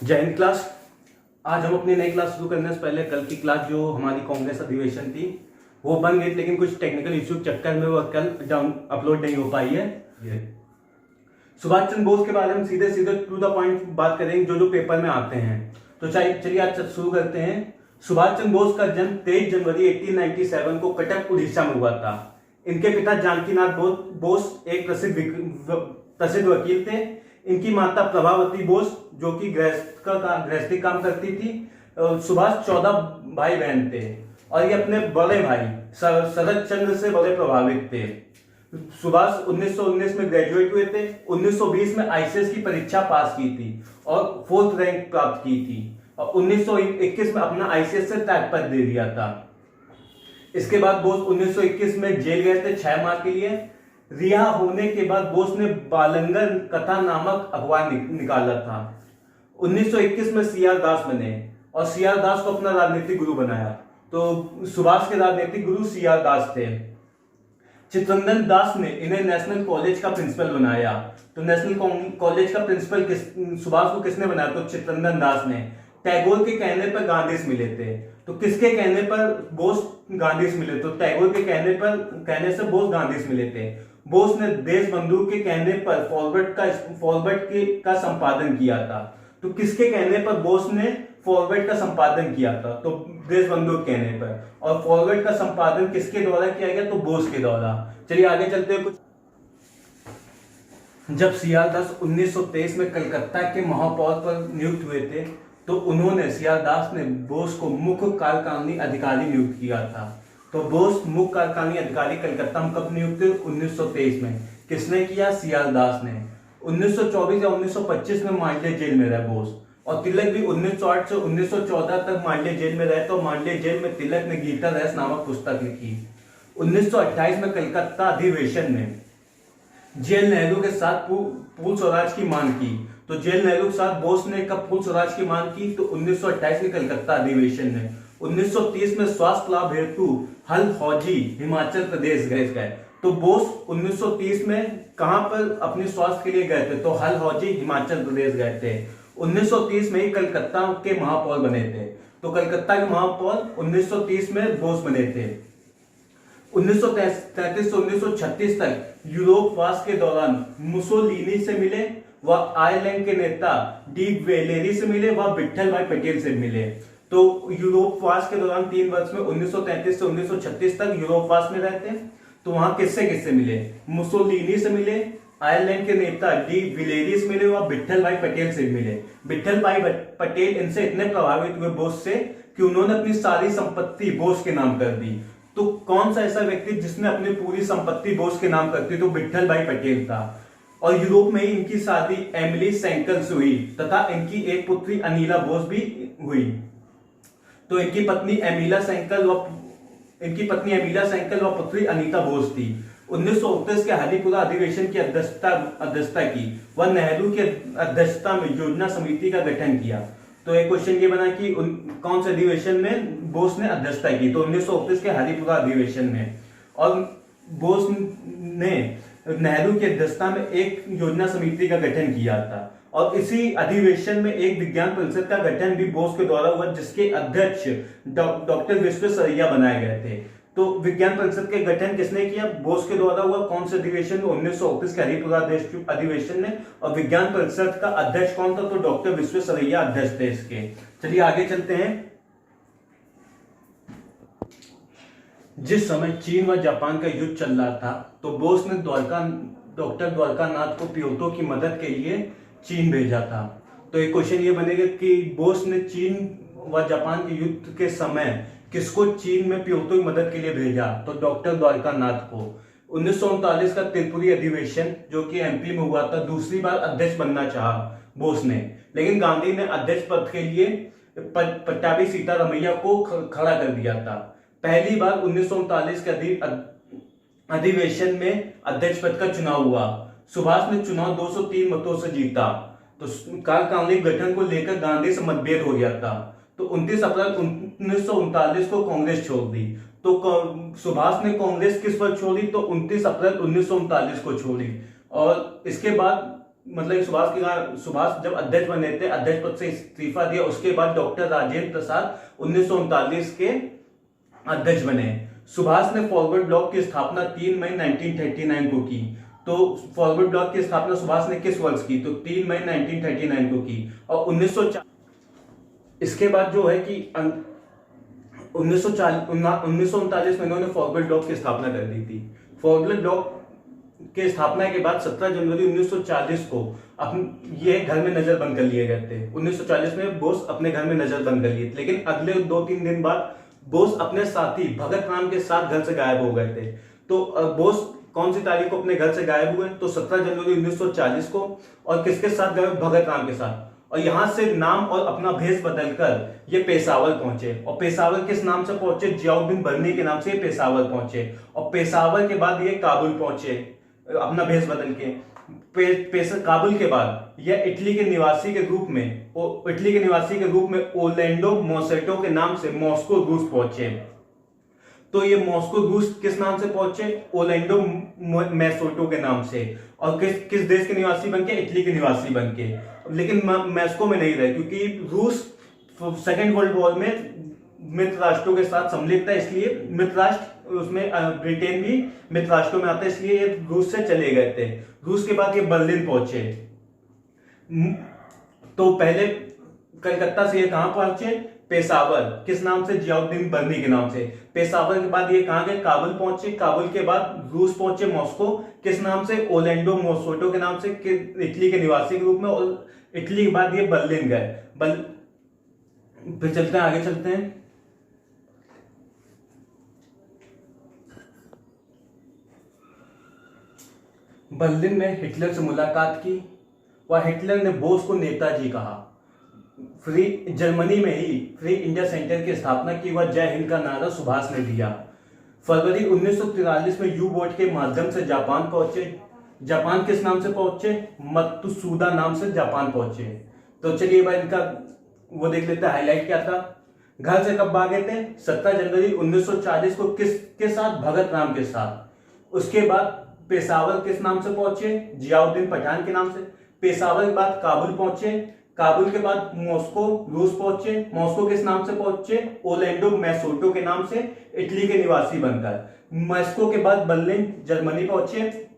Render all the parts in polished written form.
जय हिंद क्लास। आज हम अपनी नई क्लास शुरू करने से पहले कल की क्लास जो हमारी कांग्रेस अधिवेशन थी वो बन गई, लेकिन कुछ टेक्निकल इश्यू के चक्कर में वो कल डाउन अपलोड नहीं हो पाई है। सुभाष चंद्र बोस के बारे में सीधे सीधे टू द पॉइंट बात करेंगे जो जो पेपर में आते हैं। तो चलिए आज शुरू करते हैं। सुभाष चंद्र बोस का जन्म 23 जनवरी 1897 को कटक उड़ीसा में हुआ था। इनके पिता जानकीनाथ बोस एक प्रसिद्ध वकील थे। इनकी माता प्रभावती बोस जो कि गृहस्थी काम करती थी। सुभाष 14 भाई बहन थे और ये अपने बड़े भाई शरद चंद्र से बड़े प्रभावित थे। सुभाष 1919 में ग्रेजुएट हुए थे। 1920 में आईसीएस की परीक्षा पास की थी और 4th रैंक प्राप्त की थी और 1921 में अपना आईसीएस से त्यागपत्र दे दिया था। इसके बाद बोस 1921 में जेल गए थे 6 माह के लिए। रिहा होने के बाद बोस ने बालंगर कथा नामक अखबार निकाला था। 1921 में सीआर दास बने और सीआर दास को अपना राजनीतिक गुरु बनाया। तो सुभाष के राजनीतिक गुरु सीआर दास थे। चित्तरंजन दास ने इन्हें नेशनल कॉलेज का प्रिंसिपल बनाया। तो नेशनल कॉलेज का प्रिंसिपल सुभाष को किसने बनाया? तो चित्तरंजन दास ने। टैगोर के कहने पर गांधी से मिले थे। तो किसके कहने पर बोस गांधी से मिले? तो टैगोर के कहने से बोस गांधी से मिले थे। बोस ने देश बंधु के कहने पर फॉरवर्ड का संपादन किया था। तो किसके कहने पर बोस ने फॉरवर्ड का संपादन किया था? तो देश बंधु के कहने पर। और फॉरवर्ड का संपादन किसके द्वारा किया गया? तो बोस के द्वारा। चलिए आगे चलते हैं। जब सीआर दास 1923 में कलकत्ता के महापौर पर नियुक्त हुए थे तो उन्होंने सीआर दास ने बोस को मुख्य कार्यकारिणी अधिकारी नियुक्त किया था। तो बोस मुख्य कार्यकारिणी अधिकारी कलकत्ता में कब नियुक्त हुए? 1923 में। किसने किया? सीआर दास ने। 1924 या 1925 में मांडले जेल में रहे बोस। और तिलक भी 1908 से 1914 तक मांडले जेल में रहे। तो मांडले जेल में तिलक ने गीता रहस्य नामक पुस्तक लिखी। 1928 में कलकत्ता अधिवेशन में जेल नेहरू के साथ पूर्ण स्वराज की मांग की। तो जेल नेहरू के साथ बोस ने कब पूर्ण स्वराज की मांग की? तो 1928 के कलकत्ता अधिवेशन में। 1930 में स्वास्थ्य लाभ हेतु डलहौजी हिमाचल प्रदेश गए। तो बोस 1930 में कहां पर अपने स्वास्थ्य के लिए गए थे? तो डलहौजी हिमाचल प्रदेश गए थे। 1930 में ही कलकत्ता के महापौर बने थे। तो कलकत्ता के महापौर 1930 में बोस बने थे। 1933 से 1936 तक यूरोप वास के दौरान मुसोलिनी से मिले, वह आयरलैंड के नेता डी वेलेरी से मिले, वह विट्ठल भाई पटेल से मिले। तो यूरोप वास के दौरान 3 वर्ष में 1933 से 1936 तक यूरोप वास में रहते हैं। तो वहां किससे मिले? मुसोलिनी से मिले, आयरलैंड के नेता डी विलेरी से मिले, वह विट्ठल भाई पटेल से मिले। विट्ठल भाई पटेल इनसे इतने प्रभावित हुए बोस से कि उन्होंने अपनी सारी संपत्ति बोस के नाम कर दी। तो कौन सा ऐसा व्यक्ति जिसने अपनी पूरी संपत्ति बोस के नाम कर दी? तो विट्ठल भाई पटेल था। और यूरोप में ही इनकी शादी एमिली सेंकल से हुई तथा इनकी एक पुत्री अनिला बोस भी हुई। तो इनकी पत्नी एमिला सेंकल व पुत्री अनीता बोस थी। 1929 के हरिपुरा अधिवेशन की अध्यक्षता की। वह नेहरू की अध्यक्षता में योजना समिति का गठन किया। तो एक क्वेश्चन ये बना कि कौन से अधिवेशन में बोस ने अध्यक्षता की? तो 1929 के हरिपुरा अधिवेशन में। और बोस ने नेहरू की अध्यक्षता में एक योजना समिति का गठन किया था। और इसी अधिवेशन में एक विज्ञान परिषद का गठन भी बोस के द्वारा हुआ, जिसके अध्यक्ष डॉक्टर विश्वेश्वरैया बनाए गए थे। तो विज्ञान परिषद के गठन किसने किया? बोस के द्वारा हुआ। कौन से अधिवेशन में? 1929 के हरिपुरा अधिवेशन में। और विज्ञान परिषद का अध्यक्ष कौन था? तो डॉक्टर विश्वेश्वरैया अध्यक्ष थे इसके। चलिए आगे चलते हैं। जिस समय चीन व जापान का युद्ध चल रहा था तो बोस ने डॉक्टर द्वारकानाथ को प्योतो की मदद के लिए चीन भेजा था। तो एक क्वेश्चन ये बनेगा कि बोस ने चीन व जापान के युद्ध के समय किसको चीन में प्योतो की मदद के लिए भेजा? तो डॉक्टर द्वारकानाथ को। 1939 का त्रिपुरी अधिवेशन जो कि एमपी में हुआ था, दूसरी बार अध्यक्ष बनना चाहा बोस ने, लेकिन गांधी ने अध्यक्ष पद के लिए पट्टाभी सीतारमैया को खड़ा कर दिया था। पहली बार 1939 के अधिवेशन में अध्यक्ष पद का चुनाव हुआ। सुभाष ने चुनाव 203 मतों से जीता। तो कार्यकारिणी गठन को लेकर गांधी से मतभेद हो गया था। तो 29 अप्रैल 1939 को कांग्रेस छोड़ दी। तो सुभाष ने कांग्रेस किस पर छोड़ी? तो 29 अप्रैल 1939 को छोड़ी। और इसके बाद मतलब सुभाष जब अध्यक्ष बने थे, अध्यक्ष पद से इस्तीफा दिया, उसके बाद डॉक्टर राजेंद्र प्रसाद 1939 के अध्यक्ष बने। सुभाष ने फॉरवर्ड ब्लॉक की स्थापना 3 मई 1939 को की। तो फॉरवर्ड ब्लॉक की स्थापना सुभाष ने किस वर्ष की? तो 3 मई 1939 को की। और 1940 इसके बाद जो है कि 1939 में इन्होंने फॉरवर्ड ब्लॉक की स्थापना कर दी थी। फॉरवर्ड ब्लॉक के स्थापना के बाद 17 जनवरी 1940 को ये घर में नजर बंद कर लिए गए थे। 1940 में बोस अपने घर में नजर बंद कर लिए थे, लेकिन अगले 2-3 दिन बाद बोस अपने साथी भगत राम के साथ घर से गायब हो गए थे। तो बोस कौन सी तारीख को अपने घर से गायब हुए? तो 17 जनवरी 1940 को। और किसके साथ गए? भगत राम के साथ। और यहां से नाम और अपना भेष बदलकर ये पेशावर पहुंचे। और पेशावर किस नाम से पहुंचे? जियाउद्दीन बर्नी के नाम से पेशावर पहुंचे। और पेशावर के बाद ये काबुल पहुंचे अपना भेष बदल के। काबुल के बाद यह इटली के निवासी के रूप में ओलेंडो मोसेटो के नाम से मॉस्को रूस पहुंचे। तो ये मॉस्को रूस किस नाम से पहुंचे? ओलेंडो मेसोटो के नाम से। और किस देश के निवासी बनके? इटली के निवासी बनके। लेकिन मॉस्को में नहीं रहे, क्योंकि रूस सेकेंड वर्ल्ड वॉर में मित्र राष्ट्रों के साथ सम्मिलित था, इसलिए मित्र राष्ट्र उसमें ब्रिटेन भी मित्र राष्ट्रों में आता है, इसलिए ये रूस से चले गए थे। रूस के बाद ये बर्लिन पहुंचे। तो पहले कलकत्ता से ये कहां पहुंचे? पेशावर। किस नाम से? जियाउद्दीन बर्नी के नाम से। पेशावर के बाद ये कहां गए? काबुल पहुंचे। काबुल के बाद रूस पहुंचे मॉस्को। किस नाम से? ओलेंडो मोसोटो के नाम से, इटली के निवासी के रूप में। और इटली के बाद ये बर्लिन गए। फिर चलते हैं, आगे चलते हैं। बर्लिन में हिटलर से मुलाकात की। वह हिटलर ने बोस को नेताजी कहा। जर्मनी में ही फ्री इंडिया सेंटर की स्थापना की। वह जय हिंद का नारा सुभाष ने दिया। फरवरी 1943 में यू बोट के माध्यम से जापान पहुंचे। जापान किस नाम से पहुंचे? मत्सुदा नाम से जापान पहुंचे। तो चलिए भाई इनका वो देख लेते हैं, हाईलाइट क्या था। घर से कब भागे थे? 17 जनवरी 1940 को। किसके साथ? भगत राम के साथ। उसके बाद पेशावर किस नाम से पहुंचे? जियाउद्दीन पठान के नाम से। पेशावर के बाद काबुल पहुंचे। काबुल के बाद मॉस्को रूस पहुंचे। मॉस्को किस नाम से पहुंचे? ओलेंडो मेसोटो के नाम से, इटली के निवासी बनकर। मॉस्को के बाद बर्लिन जर्मनी पहुंचे।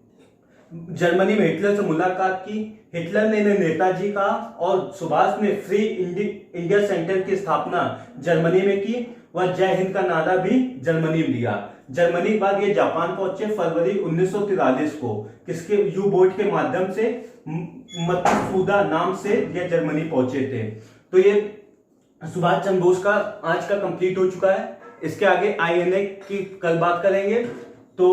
जर्मनी में हिटलर से मुलाकात की। हिटलर ने इन्हें नेताजी कहा और सुभाष ने फ्री इंडिया सेंटर की स्थापना जर्मनी में की। वह जय हिंद का नारा भी जर्मनी में दिया। जर्मनी के बाद ये जापान पहुंचे फरवरी 1943 को। किसके? यू बोट के माध्यम से, मत्सुदा नाम से ये जर्मनी पहुंचे थे। तो ये सुभाष चंद्र बोस का आज का कंप्लीट हो चुका है। इसके आगे आईएनए की कल बात करेंगे। तो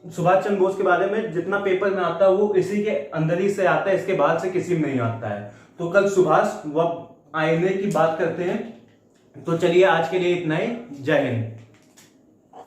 सुभाष चंद्र बोस के बारे में जितना पेपर में आता है वो इसी के अंदर ही से आता है, इसके बाद से किसी में नहीं आता है। तो कल सुभाष व आईएनए की बात करते हैं। तो चलिए आज के लिए इतना ही। जय हिंद।